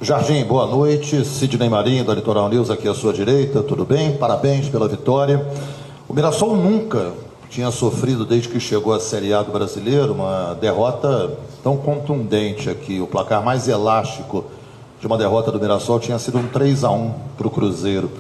Jardim, boa noite. Sidney Marinho, da Litoral News, aqui à sua direita. Tudo bem? Parabéns pela vitória. O Mirassol nunca tinha sofrido, desde que chegou à Série A do Brasileiro, uma derrota tão contundente aqui. O placar mais elástico de uma derrota do Mirassol tinha sido um 3-1 para o Cruzeiro.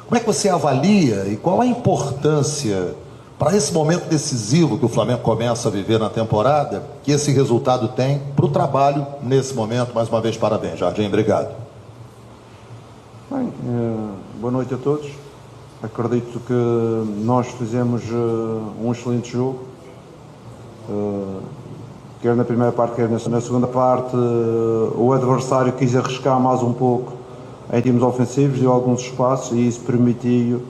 Como é que você avalia e qual a importância para esse momento decisivo que o Flamengo começa a viver na temporada, que esse resultado tem para o trabalho nesse momento? Mais uma vez, parabéns, Jardim, obrigado. Bem, boa noite a todos. Acredito que nós fizemos um excelente jogo, quer na primeira parte, quer na segunda parte. O adversário quis arriscar mais um pouco em termos ofensivos, deu alguns espaços e isso permitiu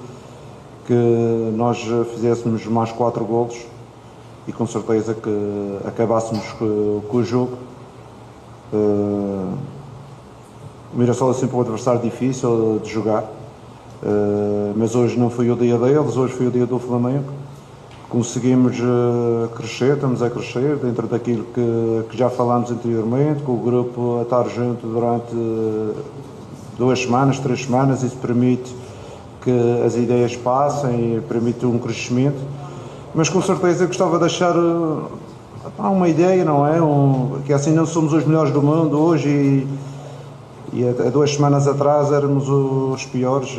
que nós fizéssemos mais 4 golos e com certeza que acabássemos com o jogo. O Mirassol é sempre um adversário difícil de jogar, mas hoje não foi o dia deles, hoje foi o dia do Flamengo. Conseguimos crescer, estamos a crescer dentro daquilo que já falámos anteriormente, com o grupo a estar junto durante 2 semanas, 3 semanas. Isso permite que as ideias passem e permite um crescimento, mas com certeza gostava de deixar uma ideia, não é? Que assim não somos os melhores do mundo hoje e há 2 semanas atrás éramos os piores.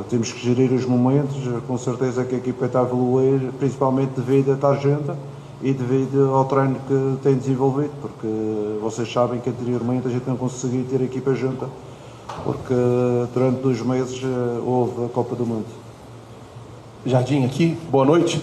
Temos que gerir os momentos. Com certeza que a equipa está a evoluir, principalmente devido a estar junta e devido ao treino que tem desenvolvido, porque vocês sabem que anteriormente a gente não conseguia ter a equipa junta, porque durante 2 meses houve a Copa do Mundo. Jardim aqui, boa noite.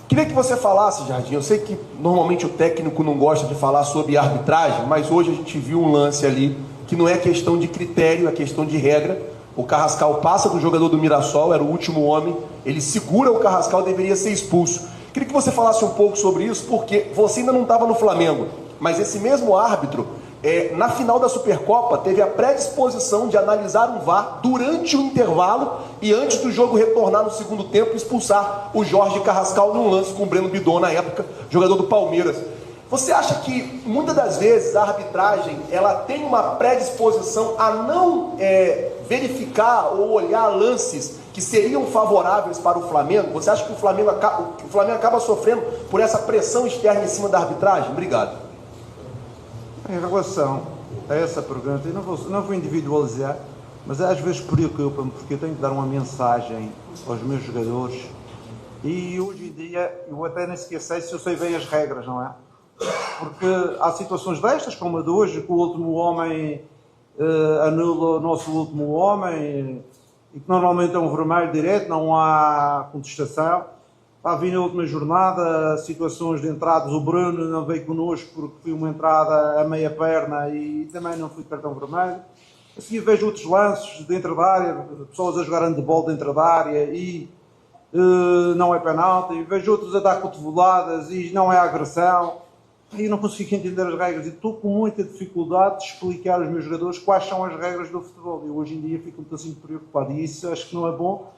Queria que você falasse, Jardim, eu sei que normalmente o técnico não gosta de falar sobre arbitragem, mas hoje a gente viu um lance ali que não é questão de critério, é questão de regra. O Carrascal passa do jogador do Mirassol, era o último homem, ele segura o Carrascal, deveria ser expulso. Queria que você falasse um pouco sobre isso, porque você ainda não estava no Flamengo, mas esse mesmo árbitro, na final da Supercopa, teve a predisposição de analisar um VAR durante o intervalo e antes do jogo retornar no segundo tempo, expulsar o Jorge Carrascal num lance com o Breno Bidon, na época, jogador do Palmeiras. Você acha que, muitas das vezes, a arbitragem ela tem uma predisposição a não verificar ou olhar lances que seriam favoráveis para o Flamengo? Você acha que o Flamengo acaba sofrendo por essa pressão externa em cima da arbitragem? Obrigado. Em relação a essa pergunta, eu não vou individualizar, mas às vezes preocupa-me, porque eu tenho que dar uma mensagem aos meus jogadores e hoje em dia eu até nem sequer sei se eu sei bem as regras, não é? Porque há situações destas, como a de hoje, que o último homem anula o nosso último homem e que normalmente é um vermelho direto, não há contestação. Havia na última jornada situações de entradas, o Bruno não veio connosco porque foi uma entrada a meia perna e também não foi cartão vermelho. Assim eu vejo outros lances dentro da área, pessoas a jogar handebol dentro da área e não é penalti, vejo outros a dar cotoveladas e não é agressão. E não consigo entender as regras e estou com muita dificuldade de explicar aos meus jogadores quais são as regras do futebol. E hoje em dia fico um bocadinho preocupado e isso acho que não é bom.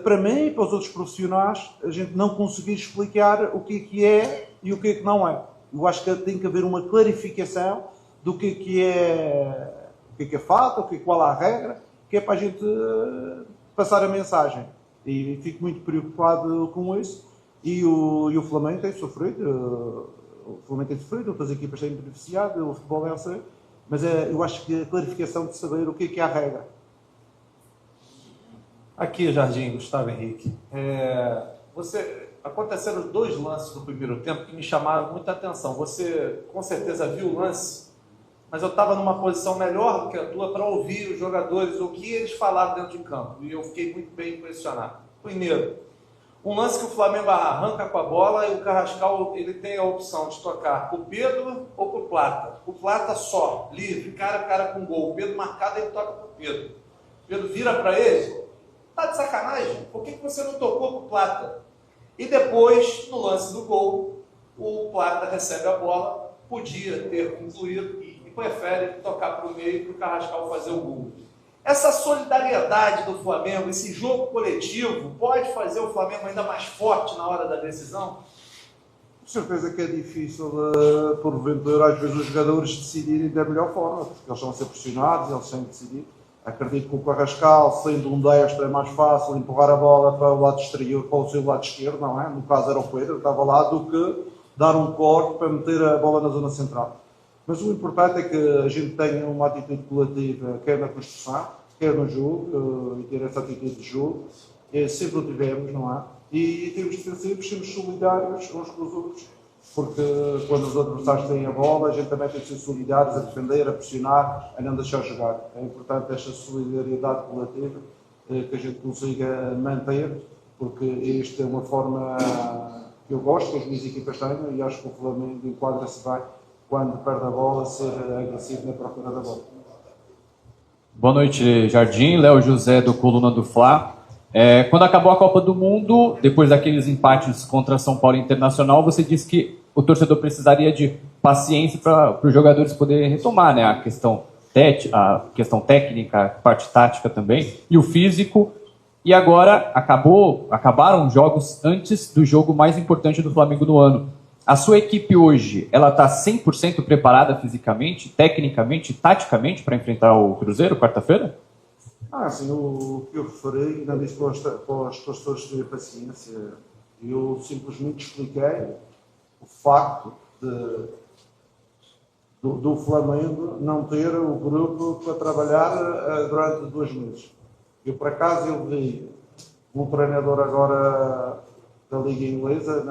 Para mim e para os outros profissionais, a gente não conseguir explicar o que é e o que não é. Eu acho que tem que haver uma clarificação do que é falta, qual é a regra, que é para a gente passar a mensagem. E fico muito preocupado com isso. E o Flamengo tem sofrido, outras equipas têm beneficiado, o futebol é assim, mas eu acho que a clarificação de saber o que é a regra. Aqui, Jardim, Gustavo Henrique. Aconteceram 2 lances no primeiro tempo que me chamaram muita atenção. Você, com certeza, viu o lance, mas eu estava numa posição melhor do que a tua para ouvir os jogadores, o que eles falaram dentro de campo. E eu fiquei muito bem impressionado. Primeiro, um lance que o Flamengo arranca com a bola e o Carrascal ele tem a opção de tocar para o Pedro ou para o Plata. O Plata só, livre, cara a cara com gol. O Pedro marcado, ele toca para o Pedro. O Pedro vira para ele. Tá de sacanagem? Por que você não tocou pro Plata? E depois, no lance do gol, o Plata recebe a bola, podia ter concluído e prefere tocar para o meio para o Carrascal fazer o gol. Essa solidariedade do Flamengo, esse jogo coletivo, pode fazer o Flamengo ainda mais forte na hora da decisão? certeza que é difícil, porventura, às vezes os jogadores decidirem da melhor forma, porque eles estão a ser pressionados, eles têm que decidir. Acredito que o Carrascal, sendo um destro, é mais fácil empurrar a bola para o lado exterior, para o seu lado esquerdo, não é? No caso era o Pedro, estava lá, do que dar um corte para meter a bola na zona central. Mas o importante é que a gente tenha uma atitude coletiva, quer na construção, quer no jogo, e ter essa atitude de jogo. Sempre o tivemos, não é? E temos de ser sempre solidários uns com os outros, porque quando os adversários têm a bola, a gente também tem de ser solidários, a defender, a pressionar, a não deixar jogar. É importante esta solidariedade coletiva que a gente consiga manter, porque esta é uma forma que eu gosto, que as minhas equipas tenham, e acho que o Flamengo enquadra-se bem quando perde a bola, ser agressivo na procura da bola. Boa noite, Jardim. Léo José, do Coluna do Fla. Quando acabou a Copa do Mundo, depois daqueles empates contra São Paulo e Internacional, você disse que o torcedor precisaria de paciência para os jogadores poderem retomar, né, a questão técnica, a parte tática também, e o físico. E agora acabaram os jogos antes do jogo mais importante do Flamengo no ano. A sua equipe hoje, ela está 100% preparada fisicamente, tecnicamente, taticamente para enfrentar o Cruzeiro quarta-feira? Assim, o que eu referi, não disse para os torcedores terem paciência. Eu simplesmente expliquei o facto do Flamengo não ter o grupo para trabalhar durante 2 meses. Eu, por acaso, eu vi um treinador agora da Liga Inglesa,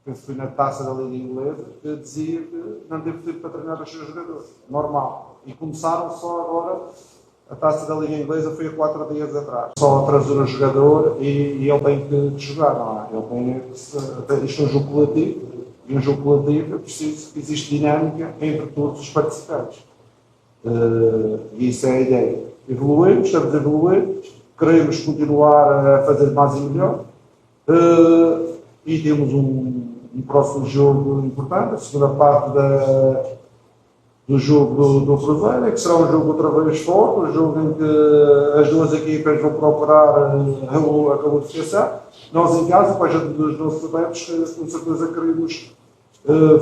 penso que foi na taça da Liga Inglesa, que dizia que não teve tempo para treinar os seus jogadores. Normal. E começaram só agora. A taça da Liga Inglesa foi há 4 dias atrás. Só a trazer o jogador e ele tem que jogar, não é? Ele tem isto é um jogo coletivo, e um jogo coletivo é preciso que exista dinâmica entre todos os participantes. E isso é a ideia. Evoluímos, estamos a evoluir, queremos continuar a fazer mais e melhor. E temos um próximo jogo importante, a segunda parte do jogo do Cruzeiro, que será um jogo outra vez forte, um jogo em que as duas equipas vão procurar a qualificação. Nós em casa, para a gente dos nossos adeptos, com certeza queremos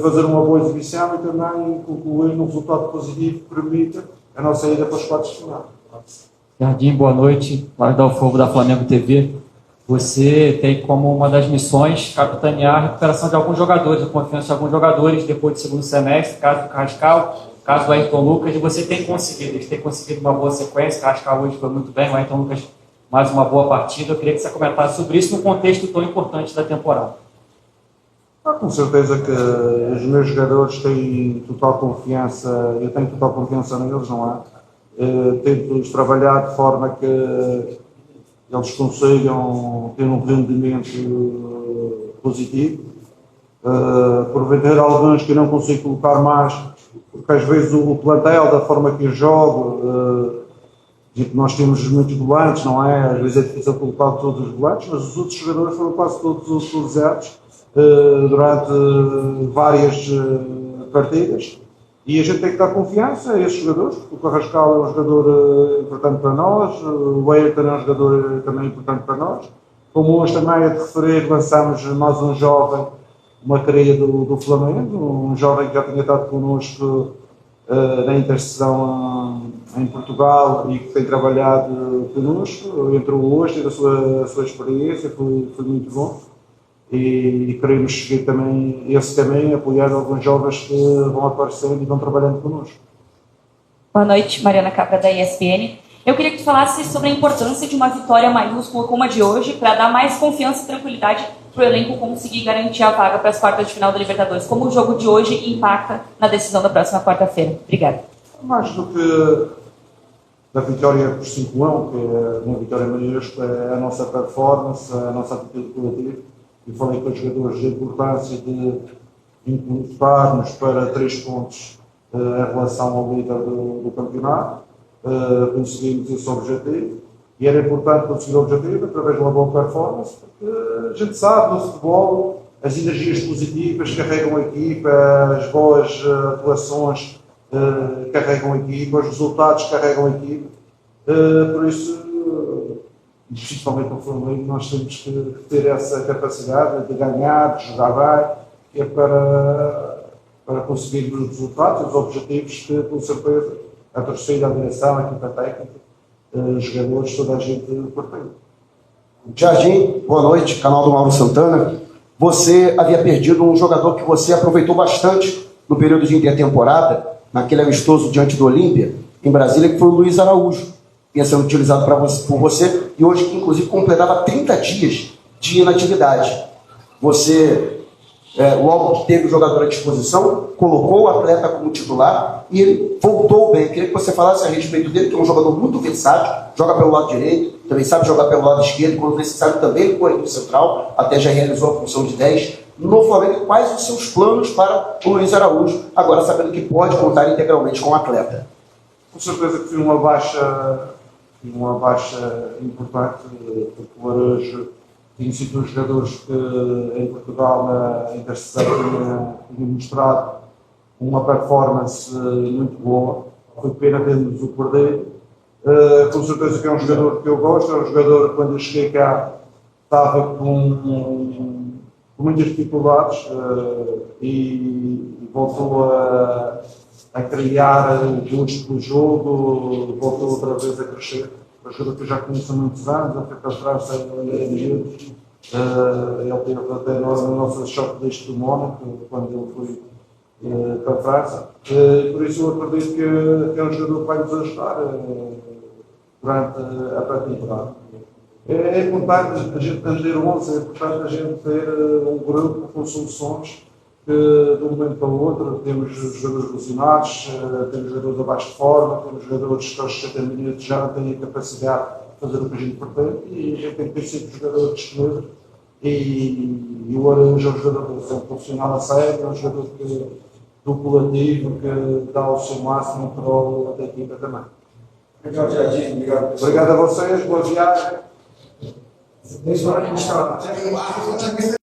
fazer uma boa exibição e também concluir um resultado positivo que permita a nossa ida para os quartos de final. Jardim, boa noite. Guardar o Fogo da Flamengo TV. Você tem como uma das missões capitanear a recuperação de alguns jogadores, a confiança de alguns jogadores depois do segundo semestre, caso do Carrascal, caso do Ayrton Lucas, e você tem conseguido. Eles têm conseguido uma boa sequência. O Carrascal hoje foi muito bem, o Ayrton Lucas mais uma boa partida. Eu queria que você comentasse sobre isso num contexto tão importante da temporada. Com certeza que os meus jogadores têm total confiança, eu tenho total confiança neles, não é? Tento-os trabalhar de forma que eles consigam ter um rendimento positivo. Porventura alguns que eu não consigo colocar mais, porque às vezes o plantel, da forma que eu jogo, nós temos muitos volantes, não é? Às vezes é difícil colocar todos os volantes, mas os outros jogadores foram quase todos utilizados durante várias partidas. E a gente tem que dar confiança a esses jogadores, porque o Carrascal é um jogador importante para nós, o Ayrton é um jogador também importante para nós. Como hoje também é de referir, lançamos mais um jovem, uma cria do Flamengo, um jovem que já tinha estado connosco na interseção em Portugal e que tem trabalhado connosco, entrou hoje, teve a sua experiência, foi muito bom. E queremos seguir também esse caminho, apoiar alguns jovens que vão aparecendo e vão trabalhando connosco. Boa noite, Mariana Capra, da ESPN. Eu queria que tu falasse sobre a importância de uma vitória maiúscula como a de hoje para dar mais confiança e tranquilidade para o elenco conseguir garantir a vaga para as quartas de final da Libertadores. Como o jogo de hoje impacta na decisão da próxima quarta-feira? Obrigada. Mais do que da vitória por 5-1, que é uma vitória maiúscula, é a nossa performance, a nossa atitude coletiva. Eu falei com os jogadores da importância de encurtarmos para 3 pontos em relação ao líder do campeonato. Conseguimos esse objetivo e era importante conseguir o objetivo através de uma boa performance, porque a gente sabe no futebol as energias positivas carregam a equipa, as boas atuações carregam a equipa, os resultados carregam a equipa. Por isso principalmente no Flamengo, nós temos que ter essa capacidade de ganhar, de jogar bem, que é para conseguir os resultados, os objetivos que, com certeza, a torcida, a direção, a equipa técnica, os jogadores, toda a gente pretende. Jardim, boa noite, canal do Mauro Santana. Você havia perdido um jogador que você aproveitou bastante no período de intertemporada, naquele amistoso diante do Olímpia, em Brasília, que foi o Luiz Araújo, vinha sendo utilizado por você, e hoje, inclusive, completava 30 dias de inatividade. Você, logo que teve o jogador à disposição, colocou o atleta como titular e ele voltou bem. Queria que você falasse a respeito dele, que é um jogador muito versátil, joga pelo lado direito, também sabe jogar pelo lado esquerdo, quando necessário também por equipe central, até já realizou a função de 10. No Flamengo, quais os seus planos para o Luiz Araújo, agora sabendo que pode contar integralmente com o atleta? Com certeza que foi uma baixa importante, porque o Araújo tinha sido um dos jogadores que em Portugal, na Interseção, tinha mostrado uma performance muito boa. Foi pena termos o perdido. Com certeza que é um jogador que eu gosto, é um jogador que quando eu cheguei cá estava com muitas dificuldades e voltou a criar o gosto pelo jogo, voltou outra vez a crescer. É um jogador que eu já conheço há muitos anos, ele foi para a França em miúdos, ele teve até no nosso shortlist do Mónaco, quando ele foi para a França. Por isso eu acredito que é um jogador que vai nos ajudar durante a pré-temporada. É importante a gente ter 11, é importante a gente ter um grupo com soluções que de um momento para o outro temos jogadores lesionados, temos jogadores abaixo de forma, temos jogadores que aos 60 minutos já não têm a capacidade de fazer o que a gente pretende e a gente tem que ter sempre jogadores disponíveis e o Araújo é um jogador que é um profissional a sério, é um jogador dupulativo, que dá o seu máximo para a equipa também. Obrigado, Jardim. Obrigado. Obrigado a vocês, boa viagem.